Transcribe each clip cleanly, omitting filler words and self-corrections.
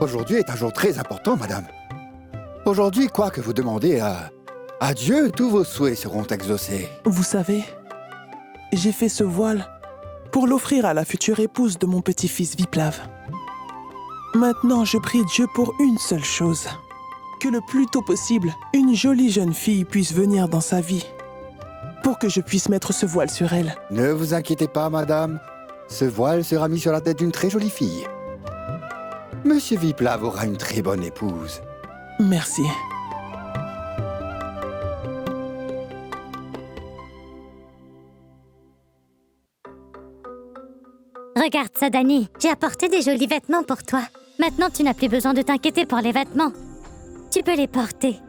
aujourd'hui est un jour très important, madame. Aujourd'hui, quoi que vous demandez à Dieu, tous vos souhaits seront exaucés. Vous savez, j'ai fait ce voile pour l'offrir à la future épouse de mon petit-fils Viplav. Maintenant, je prie Dieu pour une seule chose. Que le plus tôt possible, une jolie jeune fille puisse venir dans sa vie pour que je puisse mettre ce voile sur elle. Ne vous inquiétez pas, madame. Ce voile sera mis sur la tête d'une très jolie fille. Monsieur Viplav aura une très bonne épouse. Merci. Regarde ça, Dani. J'ai apporté des jolis vêtements pour toi. Maintenant, tu n'as plus besoin de t'inquiéter pour les vêtements. Tu peux les porter.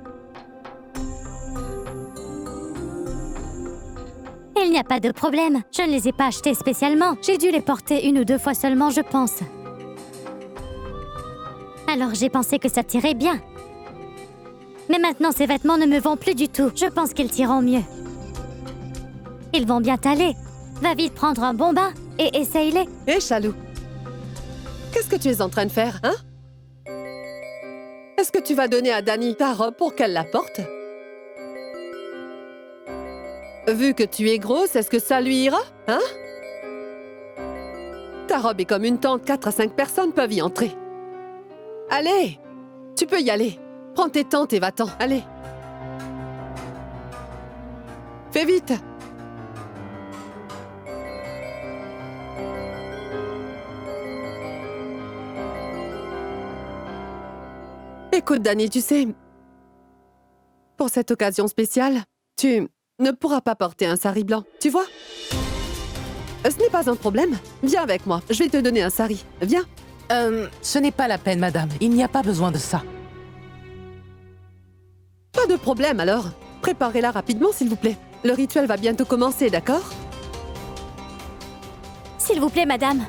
Il n'y a pas de problème. Je ne les ai pas achetés spécialement. J'ai dû les porter 1 ou 2 fois seulement, je pense. Alors j'ai pensé que ça t'irait bien. Mais maintenant, ces vêtements ne me vont plus du tout. Je pense qu'ils t'iront mieux. Ils vont bien t'aller. Va vite prendre un bon bain et essaye-les. Hé, Chalou, qu'est-ce que tu es en train de faire, hein? Est-ce que tu vas donner à Dani ta robe pour qu'elle la porte? Vu que tu es grosse, est-ce que ça lui ira, hein? Ta robe est comme une tente, 4 à 5 personnes peuvent y entrer. Allez, tu peux y aller. Prends tes tentes et va-t'en, allez. Fais vite. Écoute, Dani, tu sais, pour cette occasion spéciale, tu ne pourras pas porter un sari blanc, tu vois? Ce n'est pas un problème. Viens avec moi, je vais te donner un sari. Viens. Ce n'est pas la peine, madame. Il n'y a pas besoin de ça. Pas de problème, alors. Préparez-la rapidement, s'il vous plaît. Le rituel va bientôt commencer, d'accord? S'il vous plaît, madame.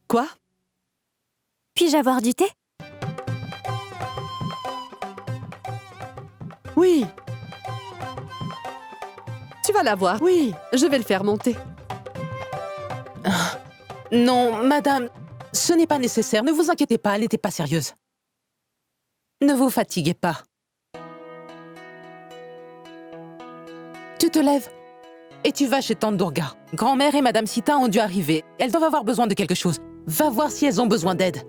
Quoi? Puis-je avoir du thé? Oui. Tu vas l'avoir. Oui, je vais le faire monter. Non, madame, ce n'est pas nécessaire. Ne vous inquiétez pas, elle n'était pas sérieuse. Ne vous fatiguez pas. Tu te lèves et tu vas chez Tante Durga. Grand-mère et Madame Sita ont dû arriver. Elles doivent avoir besoin de quelque chose. Va voir si elles ont besoin d'aide.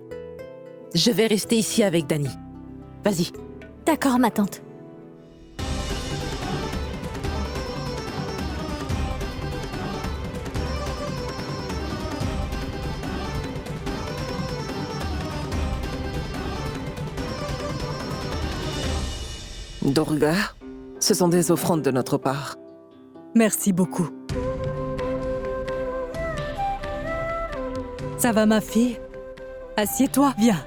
Je vais rester ici avec Dani. Vas-y. D'accord, ma tante. Durga, ce sont des offrandes de notre part. Merci beaucoup. Ça va, ma fille? Assieds-toi, viens.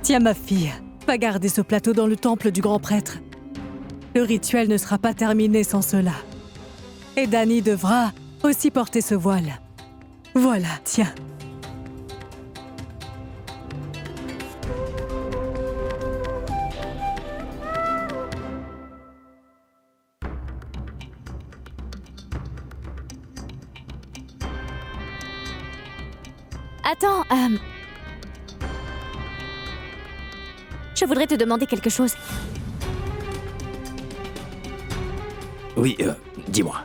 Tiens, ma fille, va garder ce plateau dans le temple du grand prêtre. Le rituel ne sera pas terminé sans cela. Et Dani devra aussi porter ce voile. Voilà, tiens. Attends, je voudrais te demander quelque chose. Oui, dis-moi.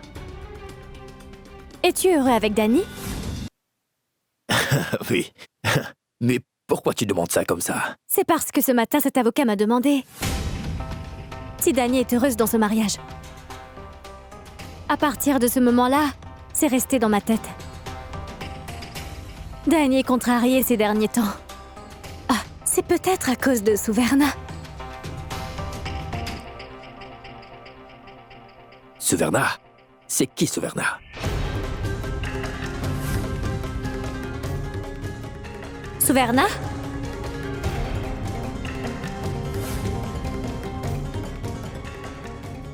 Es-tu heureux avec Dani? Oui. Mais pourquoi tu demandes ça comme ça? C'est parce que ce matin, cet avocat m'a demandé si Dani est heureuse dans ce mariage. À partir de ce moment-là, c'est resté dans ma tête. Dani est contrarié ces derniers temps. Ah, c'est peut-être à cause de Suverna. Suverna? C'est qui Suverna? Suverna?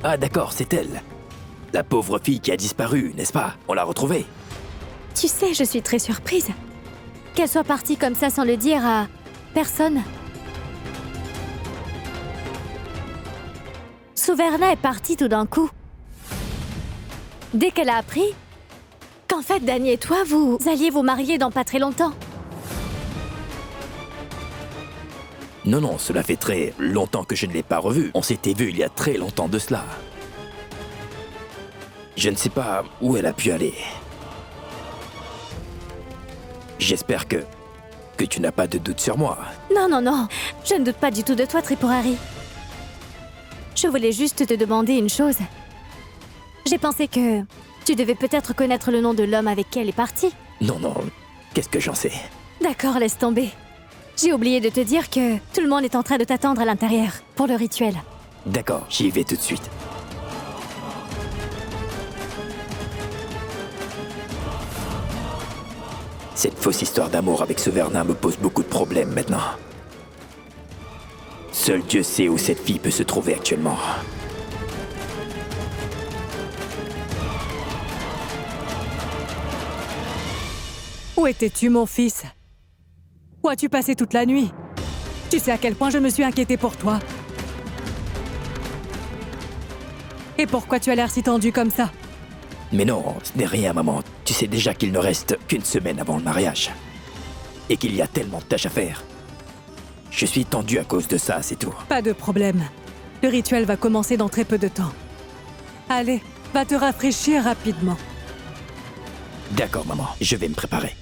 Ah d'accord, c'est elle. La pauvre fille qui a disparu, n'est-ce pas? On l'a retrouvée. Tu sais, je suis très surprise. Qu'elle soit partie comme ça sans le dire à personne. Suverna est partie tout d'un coup. Dès qu'elle a appris qu'en fait, Danny et toi, vous alliez vous marier dans pas très longtemps. Non, non, cela fait très longtemps que je ne l'ai pas revu. On s'était vu il y a très longtemps de cela. Je ne sais pas où elle a pu aller. J'espère que tu n'as pas de doute sur moi. Non, non, non. Je ne doute pas du tout de toi, Tripurari. Je voulais juste te demander une chose. J'ai pensé que tu devais peut-être connaître le nom de l'homme avec qui elle est partie. Non, non, qu'est-ce que j'en sais? D'accord, laisse tomber. J'ai oublié de te dire que tout le monde est en train de t'attendre à l'intérieur pour le rituel. D'accord, j'y vais tout de suite. Cette fausse histoire d'amour avec ce Vernin me pose beaucoup de problèmes maintenant. Seul Dieu sait où cette fille peut se trouver actuellement. Où étais-tu, mon fils? Où as-tu passé toute la nuit? Tu sais à quel point je me suis inquiétée pour toi. Et pourquoi tu as l'air si tendu comme ça? Mais non, ce n'est rien, maman. Tu sais déjà qu'il ne reste qu'une semaine avant le mariage. Et qu'il y a tellement de tâches à faire. Je suis tendu à cause de ça, c'est tout. Pas de problème. Le rituel va commencer dans très peu de temps. Allez, va te rafraîchir rapidement. D'accord, maman, je vais me préparer.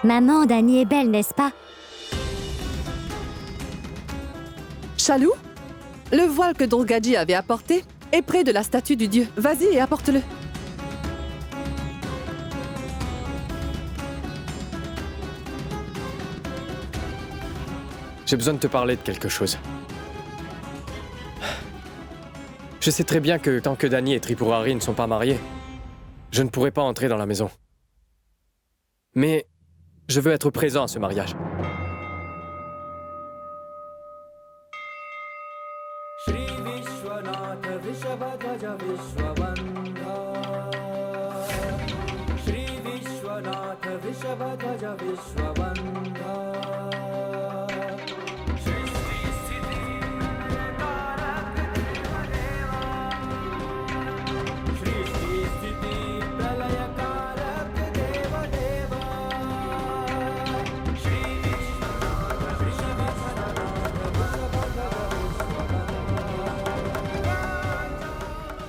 Maman, Danny est belle, n'est-ce pas? Chalou, le voile que Durgaji avait apporté est près de la statue du dieu. Vas-y et apporte-le. J'ai besoin de te parler de quelque chose. Je sais très bien que tant que Danny et Tripurari ne sont pas mariés, je ne pourrai pas entrer dans la maison. Mais je veux être présent à ce mariage.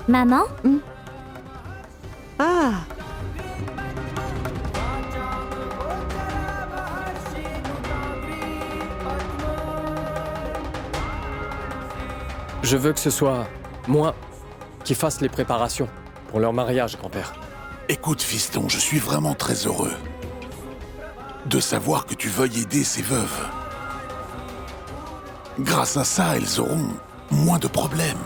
Maman? Ah, Je veux que ce soit moi qui fasse les préparations pour leur mariage, grand-père. Écoute, fiston, je suis vraiment très heureux de savoir que tu veuilles aider ces veuves. Grâce à ça, elles auront moins de problèmes.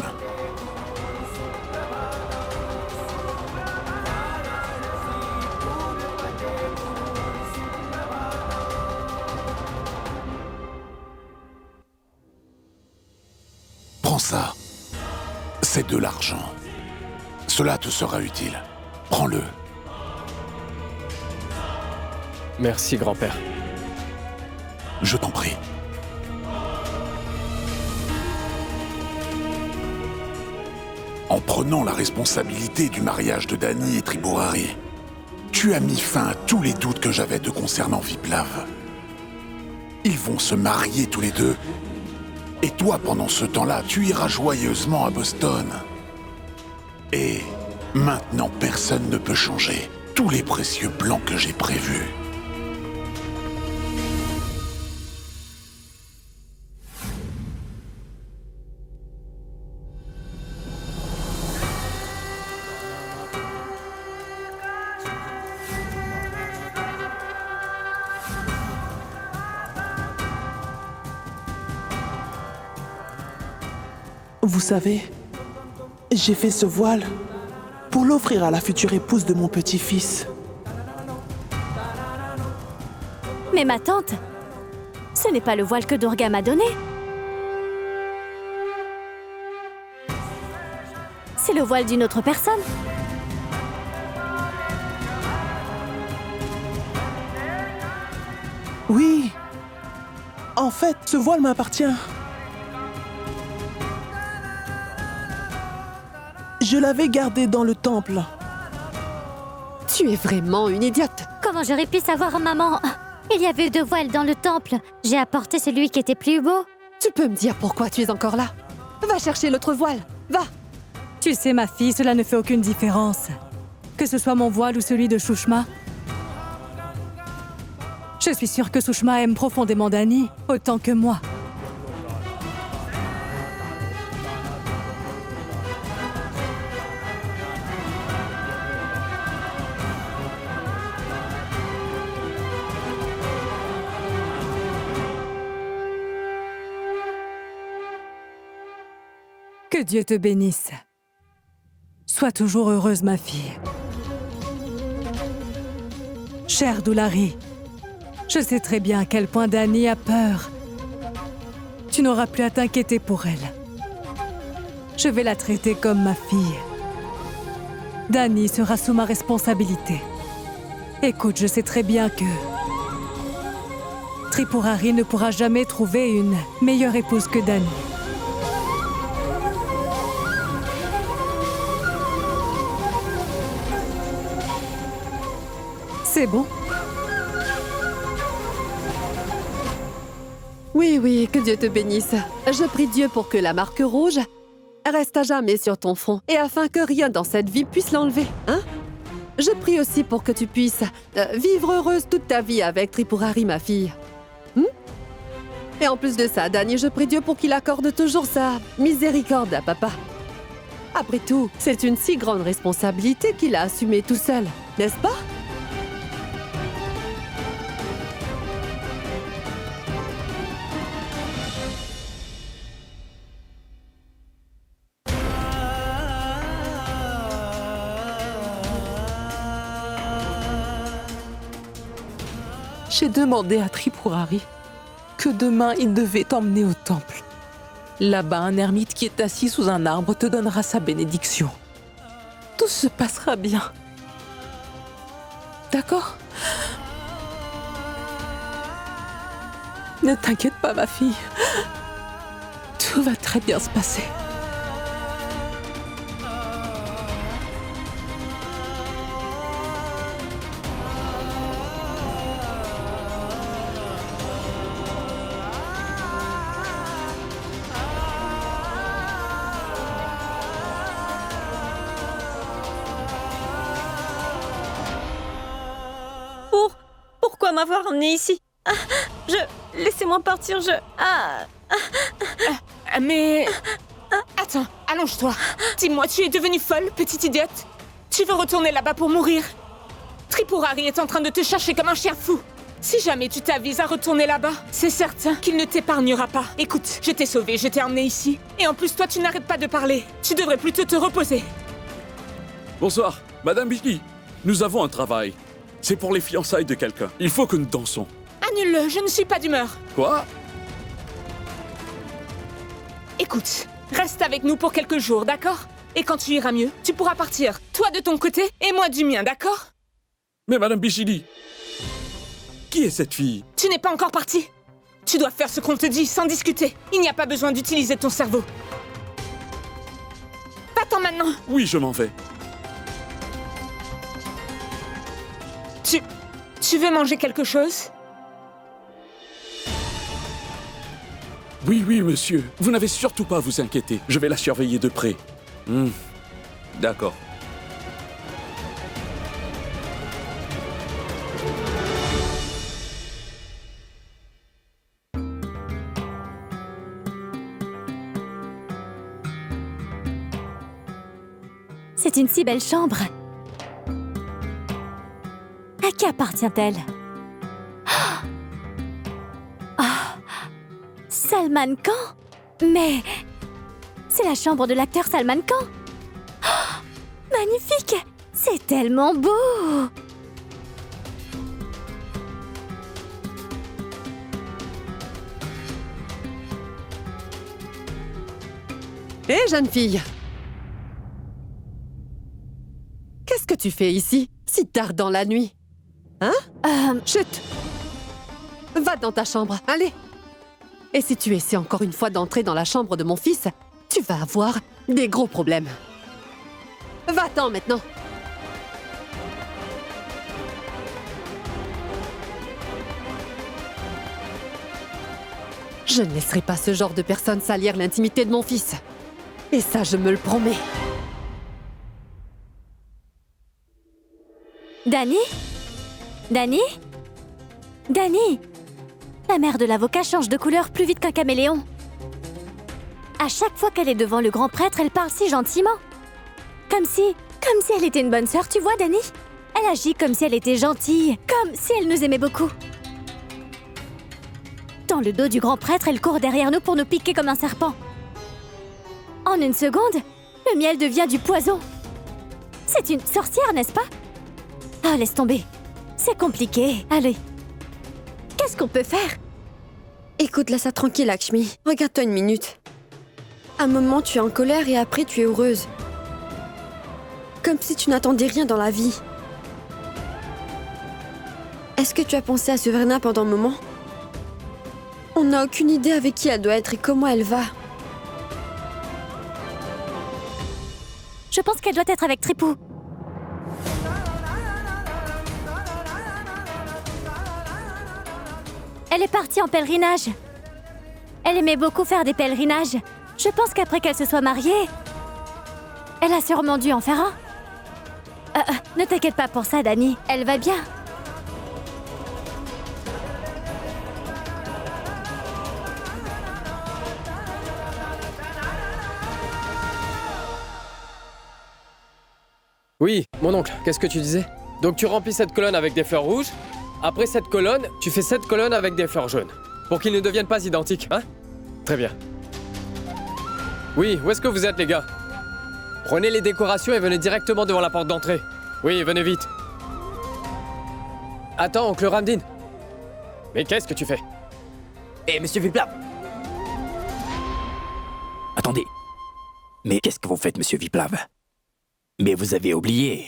Prends ça. C'est de l'argent. Cela te sera utile. Prends-le. Merci, grand-père. Je t'en prie. En prenant la responsabilité du mariage de Dany et Tripurari, tu as mis fin à tous les doutes que j'avais te concernant Viplav. Ils vont se marier tous les deux. Et toi, pendant ce temps-là, tu iras joyeusement à Boston. Et maintenant, personne ne peut changer tous les précieux plans que j'ai prévus. Vous savez, j'ai fait ce voile pour l'offrir à la future épouse de mon petit-fils. Mais ma tante, ce n'est pas le voile que Durga m'a donné. C'est le voile d'une autre personne. Oui. En fait, ce voile m'appartient. Je l'avais gardé dans le temple. tu es vraiment une idiote. Comment j'aurais pu savoir, maman? Il y avait 2 voiles dans le temple. J'ai apporté celui qui était plus beau. Tu peux me dire pourquoi tu es encore là? Va chercher l'autre voile, va! Tu sais, ma fille, cela ne fait aucune différence. Que ce soit mon voile ou celui de Shushma. Je suis sûre que Shushma aime profondément Dany, autant que moi. Que Dieu te bénisse. Sois toujours heureuse, ma fille. Chère Doulari, je sais très bien à quel point Dany a peur. Tu n'auras plus à t'inquiéter pour elle. Je vais la traiter comme ma fille. Dany sera sous ma responsabilité. Écoute, je sais très bien que Tripurari ne pourra jamais trouver une meilleure épouse que Dany. C'est bon? Oui, oui, que Dieu te bénisse. Je prie Dieu pour que la marque rouge reste à jamais sur ton front et afin que rien dans cette vie puisse l'enlever, hein? Je prie aussi pour que tu puisses vivre heureuse toute ta vie avec Tripurari, ma fille. Et en plus de ça, Dany, je prie Dieu pour qu'il accorde toujours sa miséricorde à papa. Après tout, c'est une si grande responsabilité qu'il a assumée tout seul, n'est-ce pas? J'ai demandé à Tripurari que demain il devait t'emmener au temple. Là-bas, un ermite qui est assis sous un arbre te donnera sa bénédiction. Tout se passera bien. D'accord? Ne t'inquiète pas, ma fille. Tout va très bien se passer. pourquoi m'avoir emmenée ici. Laissez-moi partir, Mais... Attends, allonge-toi. Dis-moi, tu es devenue folle, petite idiote? Tu veux retourner là-bas pour mourir? Tripurari est en train de te chercher comme un chien fou. Si jamais tu t'avises à retourner là-bas, c'est certain qu'il ne t'épargnera pas. Écoute, je t'ai sauvé, je t'ai emmené ici. Et en plus, toi, tu n'arrêtes pas de parler. Tu devrais plutôt te reposer. Bonsoir, Madame Billy. Nous avons un travail. C'est pour les fiançailles de quelqu'un. Il faut que nous dansons. Annule-le, je ne suis pas d'humeur. Quoi? Écoute, reste avec nous pour quelques jours, d'accord? Et quand tu iras mieux, tu pourras partir. Toi de ton côté et moi du mien, d'accord? Mais Madame Bichili, qui est cette fille? Tu n'es pas encore parti. Tu dois faire ce qu'on te dit sans discuter. Il n'y a pas besoin d'utiliser ton cerveau. Va-t'en maintenant. Oui, je m'en vais. Tu veux manger quelque chose? Oui, monsieur. Vous n'avez surtout pas à vous inquiéter. Je vais la surveiller de près. D'accord. C'est une si belle chambre. À qui appartient-elle? Salman Khan? Mais... c'est la chambre de l'acteur Salman Khan. Magnifique! C'est tellement beau! Hé, jeune fille! Qu'est-ce que tu fais ici, si tard dans la nuit? Hein? Chut! Va dans ta chambre, allez! Et si tu essaies encore une fois d'entrer dans la chambre de mon fils, tu vas avoir des gros problèmes. Va-t'en maintenant! Je ne laisserai pas ce genre de personne salir l'intimité de mon fils. Et ça, je me le promets. Danny? Danny? Danny? La mère de l'avocat change de couleur plus vite qu'un caméléon. À chaque fois qu'elle est devant le grand prêtre, elle parle si gentiment. Comme si elle était une bonne sœur, tu vois, Danny? Elle agit comme si elle était gentille, comme si elle nous aimait beaucoup. Dans le dos du grand prêtre, elle court derrière nous pour nous piquer comme un serpent. En une seconde, le miel devient du poison. C'est une sorcière, n'est-ce pas? Ah, laisse tomber. C'est compliqué. Allez. Qu'est-ce qu'on peut faire? Écoute, laisse ça tranquille, Lakshmi. Regarde-toi une minute. Un moment, tu es en colère et après, tu es heureuse. Comme si tu n'attendais rien dans la vie. Est-ce que tu as pensé à Severina pendant un moment? On n'a aucune idée avec qui elle doit être et comment elle va. Je pense qu'elle doit être avec Tripou. Elle est partie en pèlerinage. Elle aimait beaucoup faire des pèlerinages. Je pense qu'après qu'elle se soit mariée, elle a sûrement dû en faire un. Ne t'inquiète pas pour ça, Danny. Elle va bien. Oui, mon oncle, qu'est-ce que tu disais? Donc tu remplis cette colonne avec des fleurs rouges. Après cette colonne, tu fais cette colonne avec des fleurs jaunes. Pour qu'ils ne deviennent pas identiques, hein? Très bien. Oui, où est-ce que vous êtes, les gars? Prenez les décorations et venez directement devant la porte d'entrée. Oui, venez vite. Attends, oncle Ramdin. Mais qu'est-ce que tu fais? Eh, monsieur Viplav! Attendez. Mais qu'est-ce que vous faites, monsieur Viplav? Mais vous avez oublié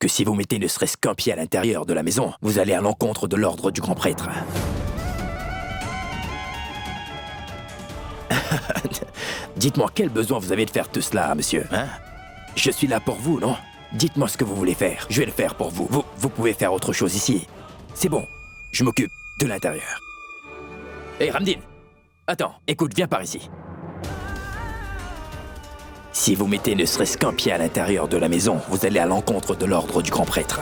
que si vous mettez ne serait-ce qu'un pied à l'intérieur de la maison, vous allez à l'encontre de l'ordre du grand prêtre. Dites-moi quel besoin vous avez de faire tout cela, monsieur, hein? Je suis là pour vous, non? Dites-moi ce que vous voulez faire, je vais le faire pour vous. Vous pouvez faire autre chose ici. C'est bon, je m'occupe de l'intérieur. Hé, Ramdin! Attends, écoute, viens par ici. Si vous mettez ne serait-ce qu'un pied à l'intérieur de la maison, vous allez à l'encontre de l'ordre du grand prêtre.